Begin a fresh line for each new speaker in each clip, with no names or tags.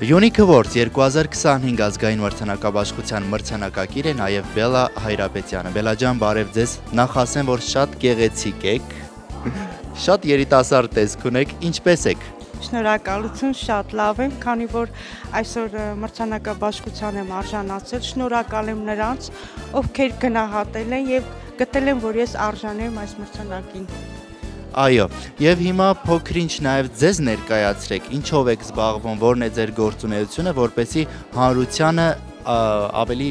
Յունիքը Որց 2025 ազգային մրցանակաբաշխության մրցանակակիր է նաև Բելա Հայրապետյանը։ Բելա ջան, բարև ձեզ, նախ ասեմ, որ շատ գեղեցիկ եք, շատ երիտասարդ տեսք ունեք, ինչպես եք։
Շնորհակալություն, շատ լավ եմ, քանի որ այսօր մրցանակաբաշխության եմ արժանացել, շնորհակալ եմ նրանց, ովքեր գնահատել են եւ գտել են, որ ես արժան եմ այս մրցանակին։
Այո, եւ հիմա փոքրինչ նաև ձեզ ներկայացրեք, ինչով եք զբաղվում, որն է ձեր գործունեությունը, որպեսզի հանրությանը ավելի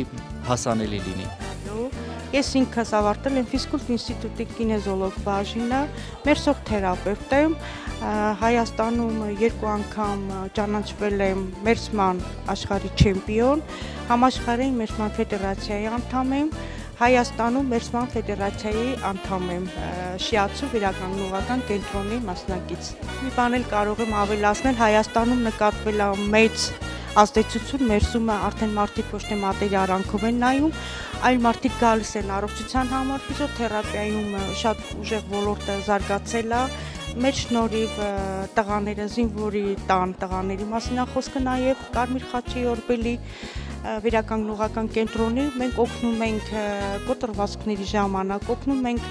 հասանելի լինի։
Ես ինքս ավարտել եմ ֆիզկուլտ ինստիտուտի կինեզոլոգ բաժինը, մերսող թերապևտ եմ, Հայաստանում 2 անգամ ճանաչվել եմ մերսման աշխարհի չեմպիոն, համաշխարհային մերսման ֆեդերացիայի անդամ եմ, Հայաստանում մերսման ֆեդերացիայի անդամ եմ, Շիացու վերականգնողական կենտրոնի մասնակից։ Մի բան էլ կարող եմ ավելացնել, Հայաստանում նկատվել է մեծ ազդեցություն մերսումը արդեն մարդիկ ոչ թե մատերի արանքով են նայում, այլ մարդիկ գալիս են առողջության համար, ֆիզիոթերապիայում շատ ուժեղ ոլորտը զարգացել է, մեր շնորհիվ տղաները զինվորի տան տղաների մասին է խոսքը, նաև Կարմիր խաչի օրբելի վերականգնողական կենտրոնի մենք օգնում ենք կոտրվածքների ժամանակ, օգնում ենք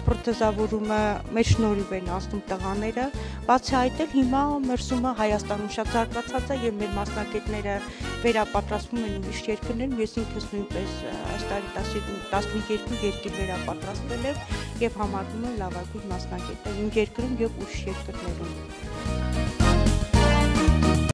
պրոթեզավորումը մեր շնորհիվ են անցնում տղաները, բացի այդ էլ հիմա մերսումը Հայաստանում շատ զարգացած է եւ մեր մասնակիցները վերապատրաստվում են ուրիշ երկրներում, ես ինքս նույնպես այս տարի 12 երկիր վերապատրաստվել եմ եւ համարվում եմ լավագույն մասնակիցը իմ երկրում եւ ուրիշ երկրներում։